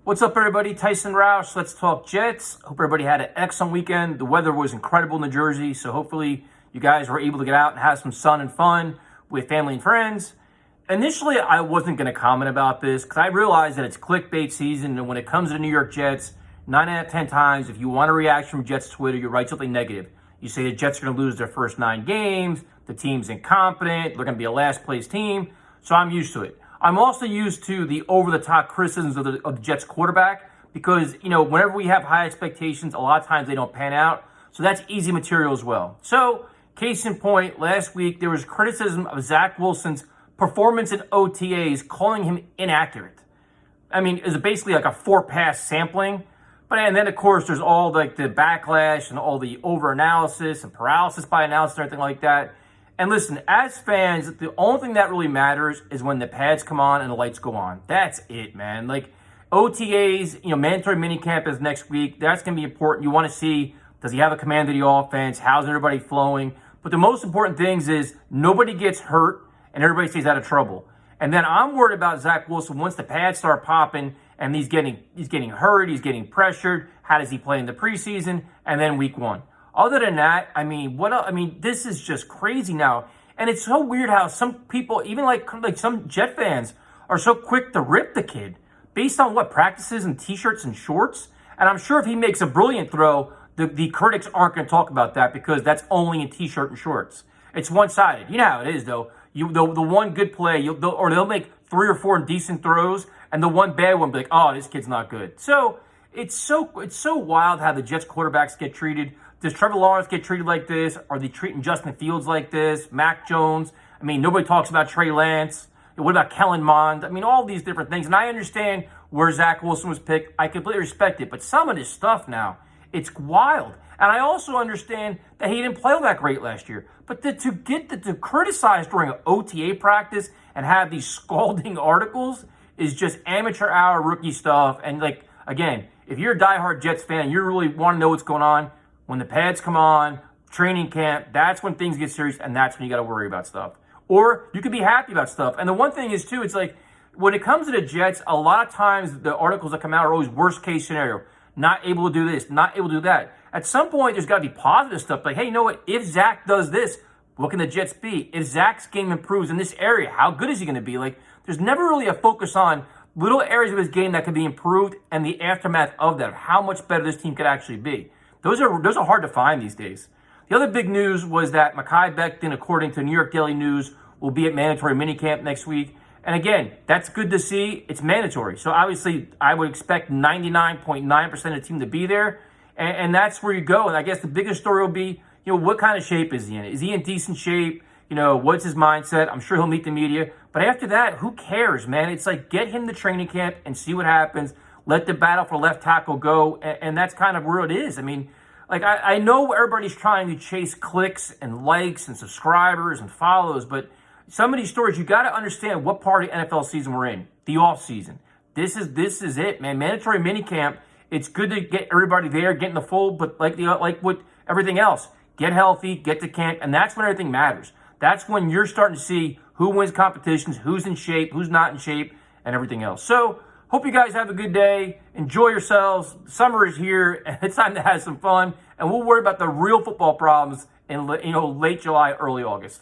What's up, everybody? Tyson Roush. Let's talk Jets. Hope everybody had an excellent weekend. The weather was incredible in New Jersey, so hopefully you guys were able to get out and have some sun and fun with family and friends. Initially, I wasn't going to comment about this because I realized that it's clickbait season, and when it comes to the New York Jets, 9 out of 10 times, if you want a reaction from Jets Twitter, you write something negative. You say the Jets are going to lose their first 9 games, the team's incompetent, they're going to be a last-place team, so I'm used to it. I'm also used to the over-the-top criticisms of the Jets quarterback because, whenever we have high expectations, a lot of times they don't pan out. So that's easy material as well. So, case in point, last week there was criticism of Zach Wilson's performance in OTAs, calling him inaccurate. I mean, it's basically like a 4-pass sampling. And then, of course, there's all the backlash and all the over-analysis and paralysis by analysis and everything like that. And listen, as fans, the only thing that really matters is when the pads come on and the lights go on. That's it, man. Like OTAs, mandatory minicamp is next week. That's going to be important. You want to see, does he have a command of the offense? How's everybody flowing? But the most important things is nobody gets hurt and everybody stays out of trouble. And then I'm worried about Zach Wilson once the pads start popping and he's getting hurt, he's getting pressured. How does he play in the preseason? And then week 1. Other than that, this is just crazy now. And it's so weird how some people, even like some Jet fans, are so quick to rip the kid based on what practices and T-shirts and shorts. And I'm sure if he makes a brilliant throw, the critics aren't going to talk about that because that's only in T-shirt and shorts. It's one-sided. You know how it is, though. The one good play, they'll make 3 or 4 decent throws, and the one bad one will be like, oh, this kid's not good. So it's so wild how the Jets quarterbacks get treated. Does Trevor Lawrence get treated like this? Are they treating Justin Fields like this? Mac Jones? Nobody talks about Trey Lance. What about Kellen Mond? All these different things. And I understand where Zach Wilson was picked. I completely respect it. But some of this stuff now, it's wild. And I also understand that he didn't play all that great last year. But to criticize during an OTA practice and have these scalding articles is just amateur hour rookie stuff. And again, if you're a diehard Jets fan, you really want to know what's going on. When the pads come on, training camp, that's when things get serious, and that's when you got to worry about stuff. Or you could be happy about stuff. And the one thing is, too, it's like when it comes to the Jets, a lot of times the articles that come out are always worst-case scenario. Not able to do this, not able to do that. At some point, there's got to be positive stuff. Like, hey, you know what? If Zach does this, what can the Jets be? If Zach's game improves in this area, how good is he going to be? There's never really a focus on little areas of his game that can be improved and the aftermath of that, how much better this team could actually be. Those are hard to find these days. The other big news was that Mekhi Becton, according to New York Daily News, will be at mandatory minicamp next week. And again, that's good to see. It's mandatory. So obviously, I would expect 99.9% of the team to be there. And that's where you go. And I guess the biggest story will be, what kind of shape is he in? Is he in decent shape? What's his mindset? I'm sure he'll meet the media. But after that, who cares, man? It's like, get him to training camp and see what happens. Let the battle for left tackle go, and that's kind of where it is. I know everybody's trying to chase clicks and likes and subscribers and follows, but some of these stories, you got to understand what part of the NFL season we're in, the off season. This is it, man. Mandatory minicamp. It's good to get everybody there, get in the fold, but like with everything else, get healthy, get to camp, and that's when everything matters. That's when you're starting to see who wins competitions, who's in shape, who's not in shape, and everything else. So, hope you guys have a good day. Enjoy yourselves. Summer is here, and it's time to have some fun. And we'll worry about the real football problems in late July, early August.